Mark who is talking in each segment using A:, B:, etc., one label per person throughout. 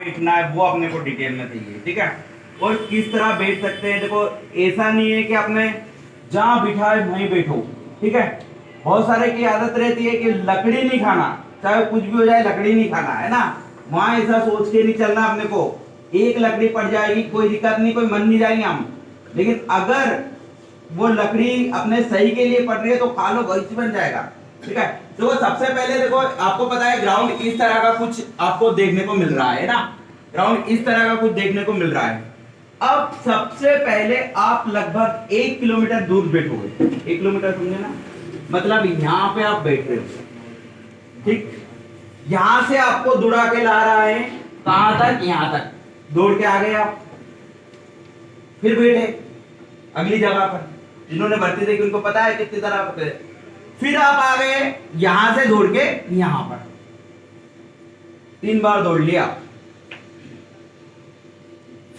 A: बैठना है वो अपने को डिटेल में चाहिए, ठीक है। और किस तरह बैठ सकते हैं, देखो ऐसा नहीं है कि आपने जहां बिठा है वहीं बैठो, ठीक है। बहुत सारे की आदत रहती है कि लकड़ी नहीं खाना, चाहे कुछ भी हो जाए लकड़ी नहीं खाना, है ना। वहां ऐसा सोच के नहीं चलना अपने को, एक लकड़ी पड़ जाएगी कोई दिक्कत नहीं, कोई मन नहीं जाएंगे हम, लेकिन अगर वो लकड़ी अपने सही के लिए पड़ रही है तो खा लो, वही बन जाएगा, ठीक है। तो सबसे पहले देखो आपको पता है ग्राउंड इस तरह का कुछ आपको देखने को मिल रहा है ना, ग्राउंड इस तरह का कुछ देखने को मिल रहा है। अब सबसे पहले आप लगभग 1 किलोमीटर दूर बैठोगे, 1 किलोमीटर समझे ना, मतलब यहां पे आप बैठ रहे हो, ठीक। यहां से आपको दौड़ा के ला रहा है कहां तक, यहां तक दौड़ के आ गए आप, फिर बैठे अगली जगह पर। जिन्होंने भर्ती देखी उनको पता है कितनी तरह होते हैं। फिर आप आ गए यहां से दौड़ के यहां पर, 3 बार दौड़ लिया।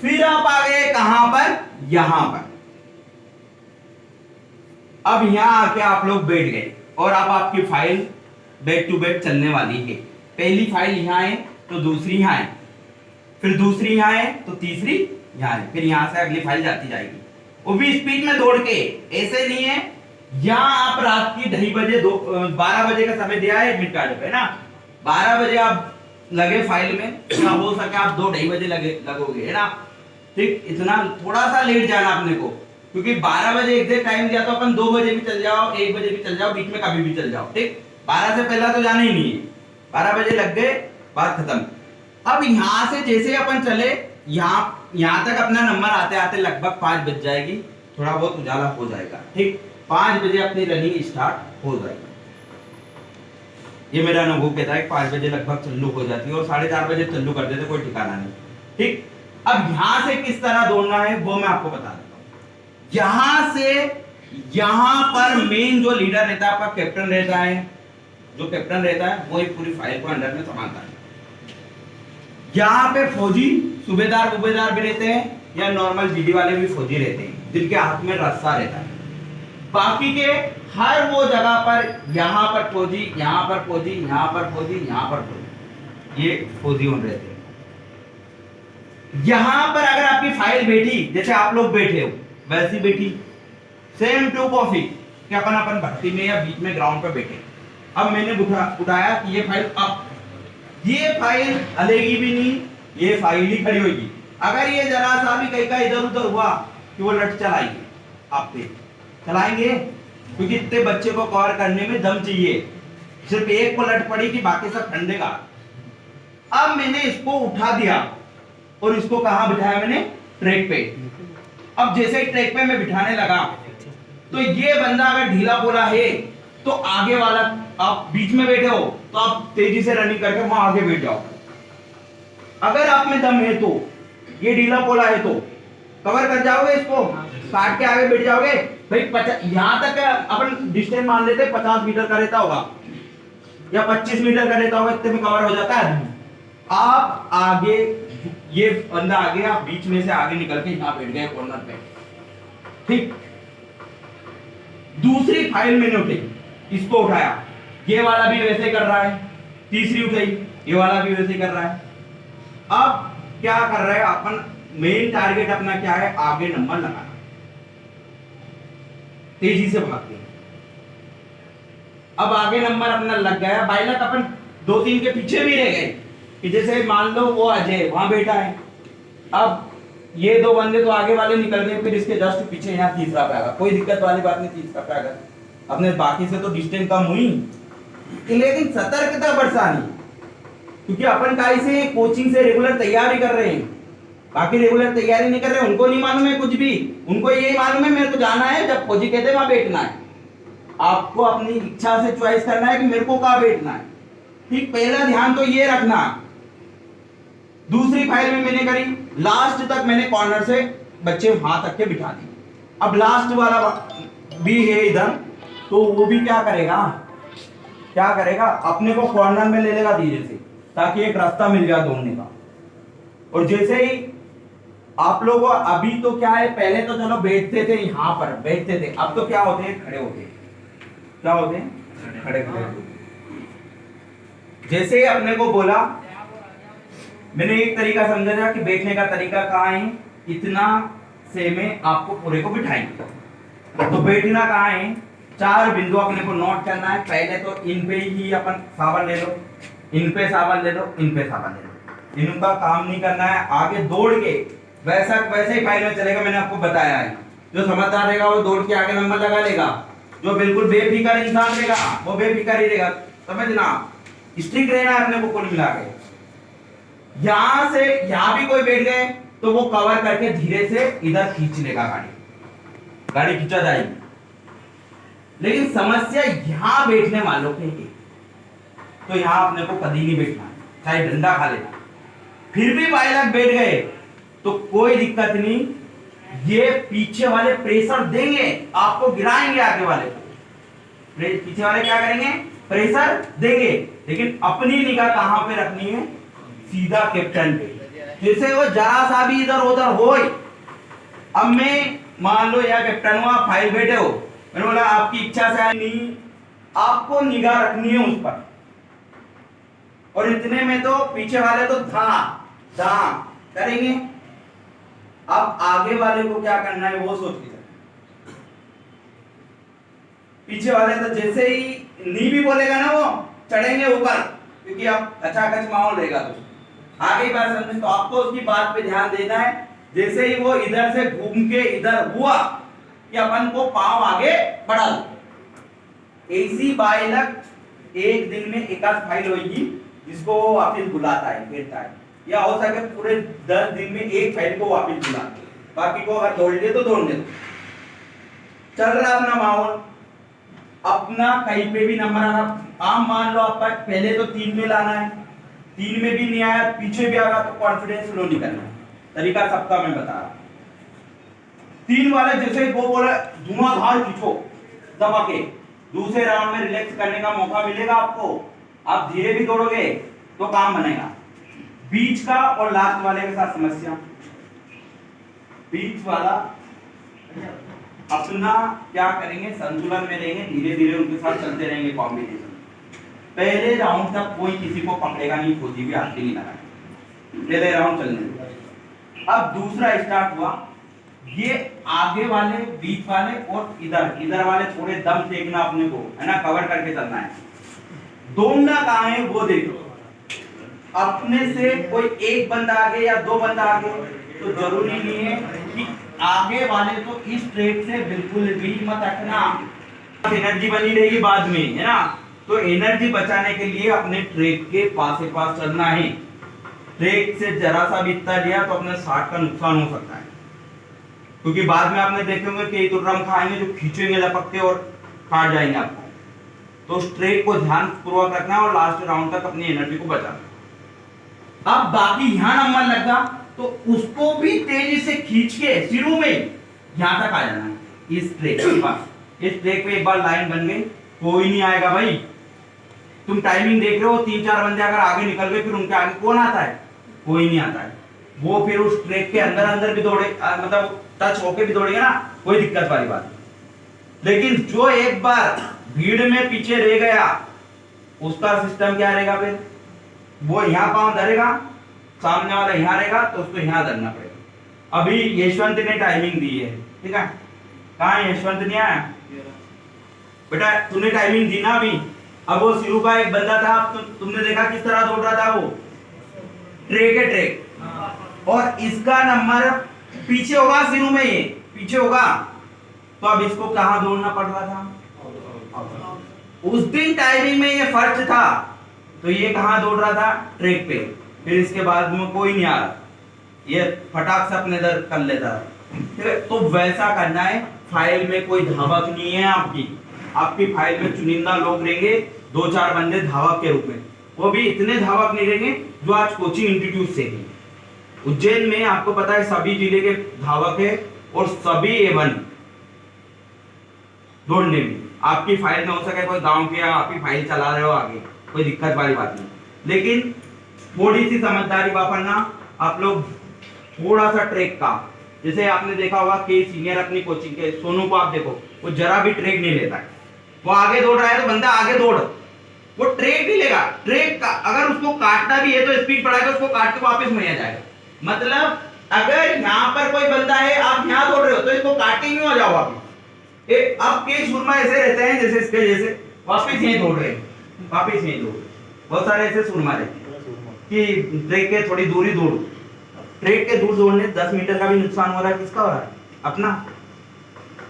A: फिर आप आ गए कहां पर, यहां पर। अब यहां आके आप लोग बैठ गए और अब आपकी फाइल बैक टू बैक चलने वाली है। पहली फाइल यहां है तो दूसरी यहां है, फिर दूसरी यहां है तो तीसरी यहां है, फिर यहां से अगली फाइल जाती जाएगी, वो भी स्पीड में दौड़ के। ऐसे नहीं है यहां आप रात की 2:30 बजे 12 बजे का समय दिया है एडमिट कार्ड पे ना, 12 बजे आप लगे फाइल में, या हो सके आप 2-2:30 बजे लगोगे, है ना, ठीक। इतना थोड़ा सा लेट जाना अपने को, क्योंकि 12 बजे एग्जैक्ट टाइम दिया तो अपन 2 बजे भी चल जाओ, 1 बजे भी चल जाओ, बीच में कभी भी चल जाओ, ठीक। 12 से पहला तो जाना ही नहीं है, 12 बजे लग गए, बात खत्म। अब यहां से जैसे अपन चले यहां तक अपना नंबर आते आते लगभग 5 बज जाएगी, थोड़ा बहुत उजाला हो जाएगा, ठीक। 5 बजे अपनी रनिंग स्टार्ट हो जाएगी। ये मेरा अनुभव कहता है 5 बजे लगभग चालू हो जाती है और 4:30 बजे चालू कर देते, कोई ठिकाना नहीं, ठीक। अब यहां से किस तरह दौड़ना है वो मैं आपको बता देता हूं। यहां से यहां पर मेन जो लीडर रहता है, आपका कैप्टन रहता है, जो कैप्टन रहता है वो एक पूरी फाइल को अंडर में संभालता है। यहाँ पे फौजी सूबेदार भी रहते हैं, या नॉर्मल जीडी वाले भी फौजी रहते हैं जिनके हाथ में रस्सा रहता है। बाकी के हर वो जगह पर यहाँ पर फौजी, यहाँ पर फौजी, यहाँ पर फौजी, यहाँ पर फौजी, ये फौजी रहते हैं। यहाँ पर अगर आपकी फाइल बैठी जैसे आप लोग बैठे हो वैसी बैठी, सेम टू कॉपी कि अपन भर्ती में या बीच में ग्राउंड पर बैठे। अब मैंने उठाया कि ये फाइल, अब ये फाइल हलेगी भी नहीं, ये फाइल ही खड़ी होगी। अगर ये जरा सा भी कहीं का इधर उधर हुआ कि वो लट चलाएंगे, आप पे चलाएंगे, क्योंकि इतने बच्चे को कवर करने में दम चाहिए, सिर्फ एक को लट पड़ी कि बाकी सब ठंडे का। अब मैंने इसको उठा दिया और इसको कहां बिठाया मैंने, ट्रैक पे। अब जैसे ही ट्रैक पे मैं बिठाने लगा तो ये बंदा अगर ढीला बोला है तो आगे वाला, आप बीच में बैठे हो तो आप तेजी से रनिंग करके वहां आगे बैठ जाओ। अगर आप में दम है तो, ये ढीला पोला है तो कवर कर जाओगे, इसको काट के आगे बैठ जाओगे भाई। यहां तक अपन डिस्टेंस मान लेते 50 मीटर का रहता होगा या 25 मीटर का रहता होगा, इतने में कवर हो जाता है। आप आगे, ये बंदा आगे, आप बीच में से आगे निकल के यहां बैठ गए कॉर्नर पे, ठीक। दूसरी फाइल मैंने उठाई, इसको उठाया, ये वाला भी वैसे कर रहा है, तीसरी उठाई, ये वाला भी वैसे कर रहा है। अब क्या कर रहे हैं अपन, मेन टारगेट अपना क्या है, आगे नंबर लगाना, तेजी से भागते हैं। अब आगे नंबर अपना लग गया, बाइलक अपन 2-3 के पीछे भी रह गए, कि जैसे मान लो वो अजय वहां बैठा है, अब ये 2 बंदे तो आगे वाले निकल गए, फिर इसके जस्ट पीछे यहाँ तीसरा पे आएगा, कोई दिक्कत वाली बात नहीं, तीसरा पे आएगा, अपने बाकी से तो डिस्टेंस कम हुई, लेकिन सतर्कता बरसानी, क्योंकि अपन काहे से कोचिंग से रेगुलर तैयारी कर रहे हैं, बाकी रेगुलर तैयारी नहीं कर रहे, उनको नहीं मालूम है कुछ भी, उनको यही मालूम है मेरे को जाना है, जब फौजी कहते वहां बैठना है। आपको अपनी इच्छा से चॉइस करना है कि मेरे को कहां बैठना है, ठीक। पहला ध्यान तो ये रखना। दूसरी फाइल में मैंने करी, लास्ट तक मैंने कॉर्नर से बच्चे वहां तक के बिठा दिए। अब लास्ट वाला भी है इधर, तो वो भी क्या करेगा, अपने को कॉर्नर में ले लेगा धीरे से, ताकि एक रास्ता मिल जाए दौड़ने का। और जैसे ही आप लोगों, अभी तो क्या है, पहले तो चलो बैठते थे, यहां पर बैठते थे, अब तो क्या होते हैं, खड़े होते हैं। क्या होते हैं, खड़े खड़े। जैसे ही अपने को बोला मैंने एक तरीका समझा था कि बैठने का तरीका कहाँ है, इतना से में आपको पूरे को बिठाएंगे। तो बैठना कहाँ है, 4 बिंदु अपने को नोट करना है। पहले तो इन पे ही अपन सावन ले लो, इन पे सावन ले लो, इन पे सावन ले लो, इनका काम नहीं करना है। आगे दौड़ के वैसे ही फाइल में चलेगा, मैंने आपको बताया है। जो समझदार रहेगा वो दौड़ के आगे नंबर लगा लेगा, जो बिल्कुल बेफिक्र इंसान रहेगा वो बेफिक्र ही रहेगा। समझना, स्ट्रिक्ट रहना है अपने को कुल मिला के। यहां से यहां भी कोई बैठ गए तो वो कवर करके धीरे से इधर खींच लेगा, गाड़ी खींचा जाएगी। लेकिन समस्या यहां बैठने वालों के है, तो यहां अपने को कभी नहीं बैठना, चाहे डंडा खा लेना। फिर भी पायलट बैठ गए तो कोई दिक्कत नहीं, ये पीछे वाले प्रेशर देंगे, आपको गिराएंगे। आगे वाले को पीछे वाले क्या करेंगे, प्रेशर देंगे। लेकिन अपनी निगाह कहां पे रखनी है, सीधा कैप्टन पे। जैसे वो जरा सा भी इधर उधर हो, अब मैं मान लो या कैप्टन हो, आप फाइल बैठे हो, मैंने बोला आपकी इच्छा से नहीं, आपको निगाह रखनी है उस पर। और इतने में तो पीछे वाले तो धा धा करेंगे। अब आगे वाले को क्या करना है वो सोच के चलना। पीछे वाले तो जैसे ही नी भी बोलेगा ना, वो चढ़ेंगे ऊपर, क्योंकि अब खचाखच माहौल रहेगा। तो आगे ही बात समझे, तो आपको उसकी बात पे ध्यान देना है। जैसे ही वो इधर से घूम के इधर हुआ कि अपन को पांव आगे बढ़ा दो। ऐसी बाइलक एक दिन में एक आध फाइल होगी जिसको वो वापिस बुलाता है, कहता है, या हो सके पूरे 10 दिन में एक फाइल को वापिस बुलाते, बाकी को अगर दौड़ ले तो दौड़ने दो। चल रहा अपना माहौल, अपना कहीं पे भी नंबर आना। आम मान लो आपका पहले तो 3 में लाना है, 3 में भी नहीं आया, पीछे भी आगा तो कॉन्फिडेंस लो नहीं करना। तरीका सबका मैं बता रहा। 3 वाले जैसे वो बोले धुआंधार खींचो दबा के, दूसरे राउंड में रिलैक्स करने का मौका मिलेगा आपको। आप धीरे भी दौड़ोगे तो काम बनेगा। बीच का और लास्ट वाले के साथ समस्या, बीच वाला अपना क्या करेंगे, संतुलन में रहेंगे, धीरे धीरे उनके साथ चलते रहेंगे कॉम्बिनेशन। पहले राउंड तक कोई किसी को पकड़ेगा नहीं, खोजी भी हाथ नहीं लगाएगा, पहले राउंड चलने दो। अब दूसरा स्टार्ट हुआ, ये आगे वाले, बीच वाले और इधर वाले थोड़े दम फेंकना अपने को, है ना, कवर करके चलना है। दौड़ना कहाँ है वो देखो। अपने से कोई एक बंदा आगे या 2 बंदा आगे, तो जरूरी नहीं है कि आगे वाले तो इस ट्रैक से बिल्कुल भी मत हटना, एनर्जी बनी रहेगी बाद में, है ना। तो एनर्जी बचाने के लिए अपने ट्रैक के पास चलना है। ट्रैक से जरा सा भी इतना लिया तो अपने 60 का नुकसान हो सकता है, क्योंकि बाद में आपने देखे होंगे कि तो ड्रम खाएंगे जो खींचेंगे लपकते और काट जाएंगे आपको। तो उस ट्रैक को ध्यान पूर्वक रखना और लास्ट राउंड तक अपनी एनर्जी को बचाना। अब बाकी यहां नंबर लगा तो उसको भी तेजी से खींच के शुरू में यहां तक आ जाना है, इस ट्रैक के पास। इस ट्रैक पे एक बार लाइन बन गई, कोई नहीं आएगा भाई। तुम टाइमिंग देख रहे हो, 3-4 बंदे अगर आगे निकल गए, फिर उनके आगे कौन आता है, कोई नहीं आता है। वो फिर उस ट्रैक के अंदर भी दौड़े, मतलब टच होके भी दौड़ेगा ना, कोई दिक्कत वाली बात नहीं। लेकिन जो एक बार भीड़ में पीछे रह गया, उसका सिस्टम क्या रहेगा, फिर वो यहाँ पांव धरेगा, सामने वाला यहाँ रहेगा, तो उसको यहाँ धरना पड़ेगा। अभी यशवंत ने टाइमिंग दी है, ठीक है, कहाँ यशवंत नहीं आया बेटा, तूने टाइमिंग दी ना अभी। अब वो सिरू का एक बंदा था, तुमने देखा किस तरह दौड़ रहा था, वो ट्रैक, और इसका नंबर पीछे होगा, सिरू में ये पीछे होगा, तो अब इसको कहाँ दौड़ना पड़ रहा था। उस दिन टाइमिंग में ये फर्स्ट था, तो ये कहाँ दौड़ रहा था, ट्रैक पे। फिर इसके बाद में कोई नहीं आ रहा, ये फटाक से अपने इधर कर लेता है, ठीक है। तो वैसा करना है। फाइल में कोई धावक नहीं है आपकी फाइल में चुनिंदा लोग रहेंगे, 2-4 बंदे धावक के रूप में। वो भी इतने धावक नहीं रहेंगे जो आज कोचिंग इंस्टीट्यूट से हैं। उज्जैन में आपको पता है सभी जिले के धावक है और सभी A1 दौड़ने में। आपकी फाइल में हो सके कोई गांव के, आपकी फाइल चला रहे हो आगे, कोई दिक्कत वाली बात नहीं। लेकिन थोड़ी सी समझदारी वापरना आप लोग। थोड़ा सा ट्रैक का, जैसे आपने देखा होगा कि सीनियर अपनी कोचिंग के सोनू को आप देखो, वो जरा भी ट्रैक नहीं लेता है, वो आगे दौड़ रहा है तो बंदा आगे दौड़, वो ट्रैक भी लेगा, ट्रैक का अगर उसको काटना भी है तो स्पीड बढ़ाएगा, उसको काट के वापस वहीं आ जाएगा। मतलब अगर यहाँ पर कोई बंदा है, आप यहाँ दौड़ रहे हो तो इसको काट के यूं आ जाओ वापस। अब के सुरमा ऐसे रहते हैं जैसे इसके जैसे वापस यहीं दौड़ रहे हैं, वापस यहीं दौड़। बहुत सारे ऐसे सुरमा रहते हैं कि ट्रैक के थोड़ी दूरी दौड़ो। ट्रैक के दूर दौड़ने 10 मीटर का भी नुकसान हो रहा है, किसका हो रहा है? अपना,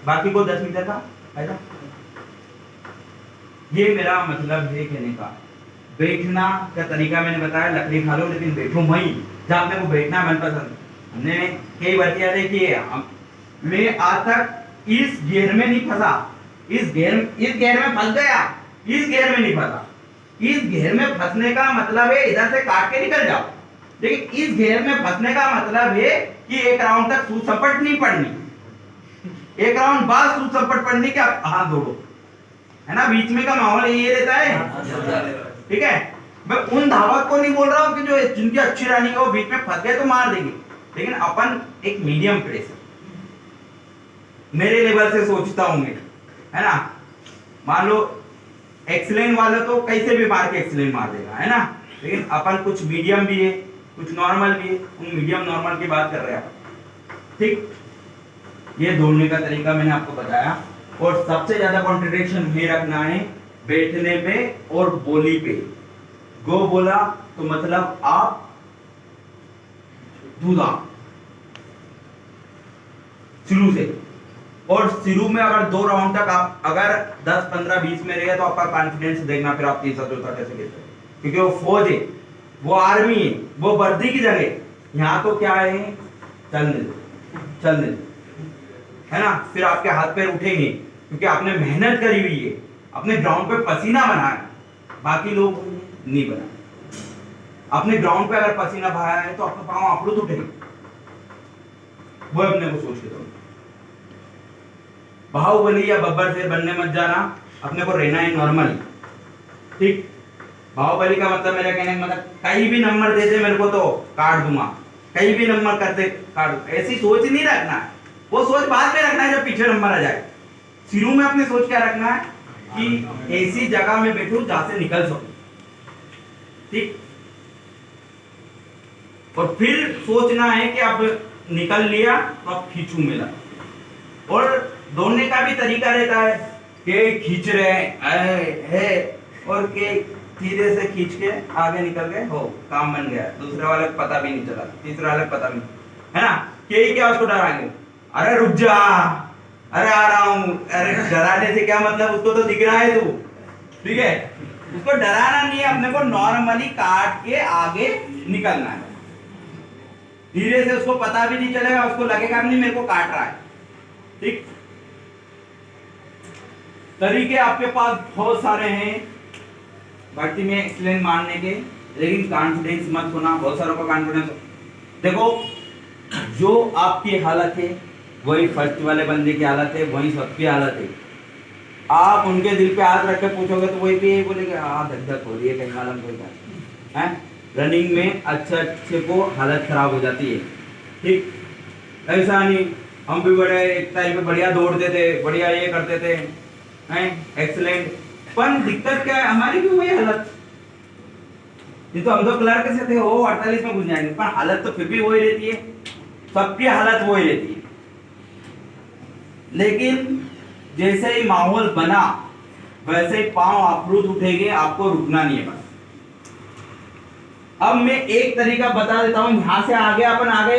A: बाकी को 10 मीटर का फायदा। ये मेरा मतलब है कहने का। बैठना का तरीका मैंने बताया, लकड़ी खा लो लेकिन बैठो वहीं जहां अपने को बैठना मनपसंद। हमने कई बतिया देखी है, मैं आज तक इस घेर में नहीं फंसा, इस घेर में फंस गया, इस घेर में नहीं फंसा। इस घेर में फंसने का मतलब है इधर से काट के निकल जाओ, लेकिन इस घेर में फंसने का मतलब है कि एक राउंड तक सूत सपट नहीं पड़नी, एक राउंड बाद सूत सपट पड़नी कि आप हाथ दौड़ो, है ना। बीच में का माहौल ये रहता है, ठीक है। मैं उन धावक को नहीं बोल रहा हूँ कि जो जिनकी अच्छी रनिंग है वो बीच में फंस गए तो मार देंगे, लेकिन अपन एक मीडियम प्रेशर मेरे लेवल से सोचता हूँ मैं, है ना। मान लो एक्सीलेंट वाला तो कैसे भी मार के एक्सीलेंट मार देगा, है ना, लेकिन अपन कुछ मीडियम भी है, कुछ नॉर्मल भी है, उन मीडियम नॉर्मल की बात कर रहे हैं, ठीक। ये दौड़ने का तरीका मैंने आपको बताया, और सबसे ज्यादा कॉन्सेंट्रेशन ये रखना है बैठने पे और बोली पे। गो बोला तो मतलब आप दूधा शुरू से, और शुरू में अगर 2 राउंड तक आप अगर 10, 15, 20 में रहे तो आपका कॉन्फिडेंस देखना, फिर आप तीसरा चौथा कैसे खेलते हैं, क्योंकि वो फौज है, वो आर्मी है, वो वर्दी की जगह। यहाँ तो क्या है, चलने दो, है ना। फिर आपके हाथ पैर उठेंगे क्योंकि आपने मेहनत करी हुई है, अपने ग्राउंड पे पसीना बनाया, बाकी लोग नहीं बनाए। अपने ग्राउंड पे अगर पसीना बहाया है तो आपका पांव आपलूत उठेगा, वो अपने को सोच के दो। बाहुबली या बब्बर शेर बनने मत जाना, अपने को रहना है नॉर्मल, ठीक। बाहुबली का मतलब मेरा कहने का मतलब कहीं भी नंबर दे दे मेरे को तो काट दूंगा, कहीं भी नंबर करते काट, ऐसी सोच नहीं रखना है। वो सोच बाद में रखना है जब पीछे नंबर आ जाए। शुरू में अपने सोच क्या रखना है कि ऐसी जगह में बैठूं जहां से निकल सकूं, ठीक। और फिर सोचना है कि अब निकल लिया तो अब खींचू मेरा। और दौड़ने का भी तरीका रहता है कि खींच रहे हैं और के धीरे से खींच के आगे निकल गए, हो काम बन गया, दूसरे वाले को पता भी नहीं चला, तीसरे वाले को पता नहीं, है ना। क्या उसको डराएंगे, अरे रुक जा, अरे आ रहा हूं, अरे डराने से क्या मतलब, उसको तो दिख रहा है तू, ठीक है। उसको डराना नहीं है, अपने को नॉर्मली काट के आगे निकलना है। धीरे से उसको पता भी नहीं चलेगा, उसको लगेगा नहीं मेरे को काट रहा है, ठीक। तरीके आपके पास बहुत सारे हैं भर्ती में एक्सीलेंट मारने के, लेकिन कॉन्फिडेंस मत होना। बहुत सारों का कॉन्फिडेंस देखो, जो आपकी हालत है वही फर्स्ट वाले बंदे की हालत है, वही सबकी हालत है। आप उनके दिल पे हाथ रख के पूछोगे तो वही भी यही बोलेंगे, हाँ धक धक हो रही है, कहीं मालूम कोई बात है। रनिंग में अच्छे को हालत खराब हो जाती है, ठीक। ऐसा नहीं, हम भी बड़े एक टाइम पे बढ़िया दौड़ते थे, बढ़िया ये करते थे, हैं एक्सीलेंट, पर दिक्कत क्या है, हमारी भी वही हालत। ये तो हम तो क्लर्क से थे, वो 48 में घुस जाएंगे, पर हालत तो फिर भी वही रहती है, सबकी हालत वही रहती है। लेकिन जैसे ही माहौल बना वैसे ही पांव आपलूत उठेंगे, आपको रुकना नहीं है बस। अब मैं एक तरीका बता देता हूं, यहां से आगे अपन आ गए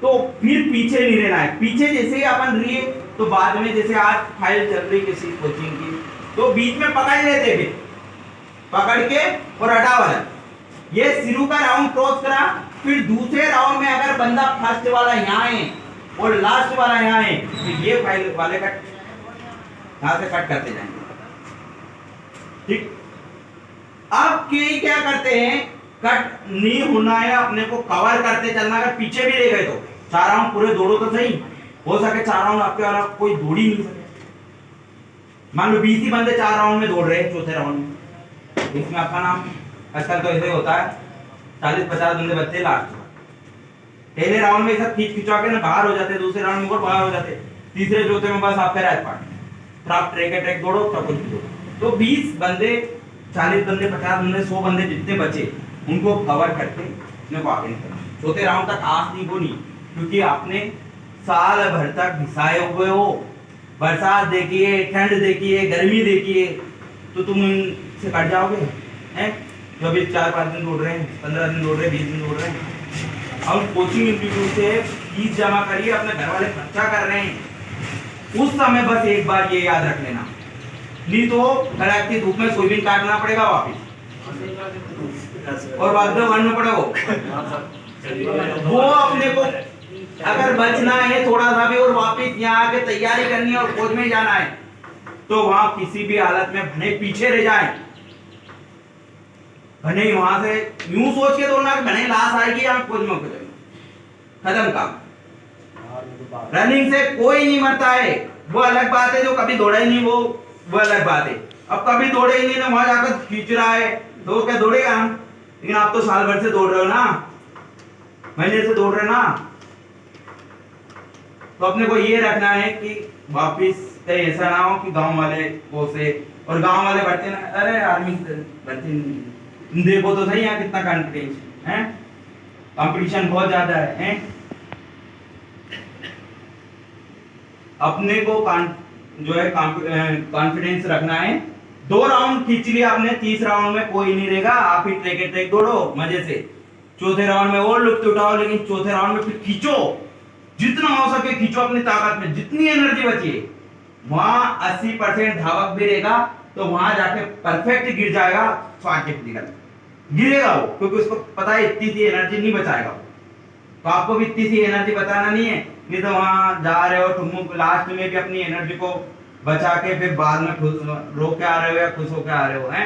A: तो फिर पीछे नहीं रहना है। पीछे जैसे ही अपन रहिए तो बाद में जैसे आज फाइल चल रही किसी कोचिंग की तो बीच में पकड़ लेते, फिर पकड़ के और हटा वाला, ये शुरू का राउंड क्रॉस करा, फिर दूसरे राउंड में अगर बंदा फर्स्ट वाला यहाँ है और लास्ट वाला यहाँ है तो ये फाइल वाले कट यहां से कट करते जाएंगे, ठीक। अब क्या करते हैं, कट नहीं होना है, अपने को कवर करते चलना। अगर पीछे भी रह गए तो 4 राउंड पूरे दौड़ो तो सही, हो सके 4 राउंड आपके वाला कोई दौड़ ही नहीं सके। मान लो 20 ही बंदे 4 राउंड में दौड़ रहे हैं, चौथे राउंड में, इसमें आपका नाम आजकल तो ऐसे होता है 40-50 बंदे बचते लास्ट में। पहले राउंड में सब खींच खिंचा के ना बाहर हो जाते, दूसरे राउंड में और बाहर हो जाते, तीसरे चौथे में बस आपका राज पार्ट, फिर आप ट्रैक दौड़ो सब कुछ दौड़ो। तो 20 बंदे 40 बंदे, 50 बंदे, 100 बंदे जितने बचे उनको कवर करके अपने को आगे निकलना। चौथे राउंड तक आस नहीं होनी, क्योंकि आपने साल भर तक घिसाए हुए हो। बरसात देखिए, ठंड देखिए, गर्मी देखिए, तो तुम इनसे कट जाओगे हैं। जो अभी 4-5 दिन दौड़ रहे हैं, 15 दिन दौड़ रहे हैं, 20 दिन दौड़ रहे हैं, और कोचिंग इंस्टीट्यूट से फीस जमा करिए, अपने घर वाले खर्चा कर रहे हैं। उस समय बस एक बार ये याद रख लेना, नहीं तो कड़ाके धूप में सोयाबीन काटना पड़ेगा वापिस, और बाद में बनना पड़ेगा। वो अपने को अगर बचना है थोड़ा सा भी और वापिस यहाँ आके तैयारी करनी है और फौज में जाना है, तो वहां किसी भी हालत में भले पीछे रह जाए, भले वहां से यूं सोच के दौड़ना कि भले लाश आएगी या फौज में खत्म काम। रनिंग से कोई नहीं मरता है, वो अलग बात है। जो कभी दौड़ा ही नहीं वो अलग बात है। अब कभी दौड़े ही नहीं ना, वहां जाकर खींच रहा है तो क्या दौड़ेगा। लेकिन आप तो साल भर से दौड़ रहे हो ना, महीने से दौड़ रहे ना, तो अपने को ये रखना है कि वापिस कहीं ऐसा ना हो कि गांव वाले वो से, और गांव वाले बढ़ते ना, अरे आर्मी बढ़ते, देखो तो सही है कितना कॉन्फिडेंस है, कंपटीशन बहुत ज्यादा है। अपने को जो है कॉन्फिडेंस रखना है। 2 राउंड खींच लिया आपने, 30 राउंड में कोई नहीं रहेगा, आप ही ट्रेक दौड़ो मजे से। चौथे राउंड में और लुत्फ उठाओ, लेकिन चौथे राउंड में फिर खींचो, जितना हो सके खींचो अपनी ताकत में, जितनी एनर्जी बची है। वहां 80% धावक भी रहेगा, तो वहां जाके परफेक्ट गिर जाएगा, गिरेगा वो, क्योंकि उसको पता है इतनी सी एनर्जी नहीं बचाएगा। तो आपको भी इतनी सी एनर्जी बताना नहीं है, नहीं तो वहां जा रहे हो तुम लास्ट में भी अपनी एनर्जी को बचा के फिर बाद में खुश रोक के आ रहे हो या खुश होके आ रहे हो हैं।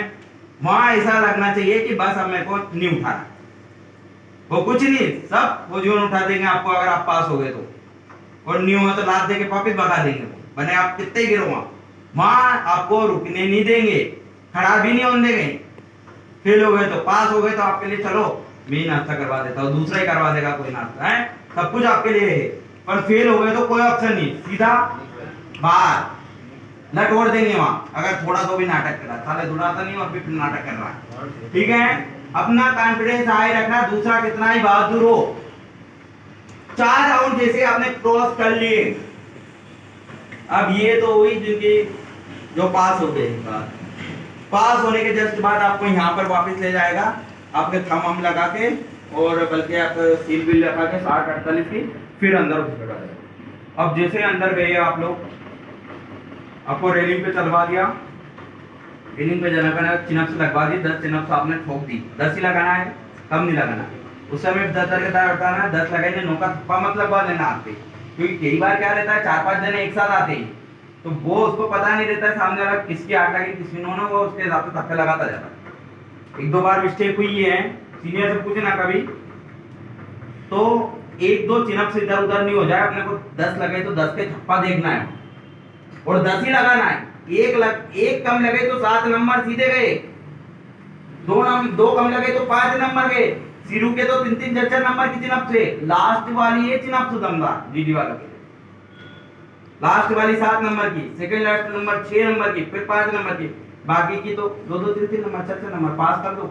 A: वहां ऐसा लगना चाहिए कि बस अब मेरे को नहीं उठाना, वो कुछ नहीं, सब वो जीवन उठा देंगे आपको अगर आप पास हो गए तो, और नहीं हुआ तो लात दे के वापिस भगा देंगे, भले आप कितने गिरो वहां आपको रुकने नहीं देंगे, खड़ा भी नहीं होने देंगे। फेल हो गए तो, पास हो गए तो आपके लिए चलो मैं ही नाश्ता करवा देता हूँ, दूसरा ही करवा देगा कोई नाश्ता है, सब कुछ आपके लिए है। पर फेल हो गए तो कोई ऑप्शन नहीं, सीधा बाहर लटोड़ देंगे वहां, अगर थोड़ा सा भी नाटक करा, साले दौड़ाता नहीं और फिर नाटक कर रहा है। ठीक है, अपना कॉन्फिडेंस हाई रखना। दूसरा, कितना ही बहादुर हो। 4 राउंड जैसे आपने क्रॉस कर लिए, अब ये तो हुई जिनकी जो पास हो गए। पास होने के जस्ट बाद आपको यहाँ पर वापस ले जाएगा, आपके थंब हम लगा के, और बल्कि आप सील बिल लगा के 60-48 की, फिर अंदर घुस गए। अब जैसे अंदर गए आप लोग, आपको रेलिंग पे चलवा दिया, रेलिंग पे जगह चिनप से लगवा दी, 10 चिनप आपने ठोक दी। 10 ही लगाना है, कम नहीं लगाना। उस समय 10 उठाना है, 10 लगाइए, 9 का थप्पा मत लगवा लेना हाथ पे, क्योंकि कई बार क्या रहता है 4-5 जने एक साथ आते हैं, तो वो उसको पता नहीं रहता है सामने वाला किसकी 8 लगी किसकी 9 ना, वो उसके हिसाब से धक्के लगाता जाता है। 1-2 बार मिस्टेक हुई है, सीनियर से पूछे ना कभी, तो 1-2 चिनप से इधर उधर नहीं हो जाए। अपने को 10 लगे तो 10 के थप्पा देखना है और 10 ही लगाना है। एक कम लगे तो 7 नंबर सीधे गए, 2 कम लगे तो 5 नंबर गए, शुरू के तो 3-3 4-4 नंबर की चिनप से। लास्ट वाली ये चिनप से दमदार डीडी वालों के, लास्ट वाली 7 नंबर की, सेकंड लास्ट नंबर 6 नंबर की, फिर 5 नंबर की, बाकी की तो 2-2 3-3 नंबर 4-4 नंबर पास कर दो।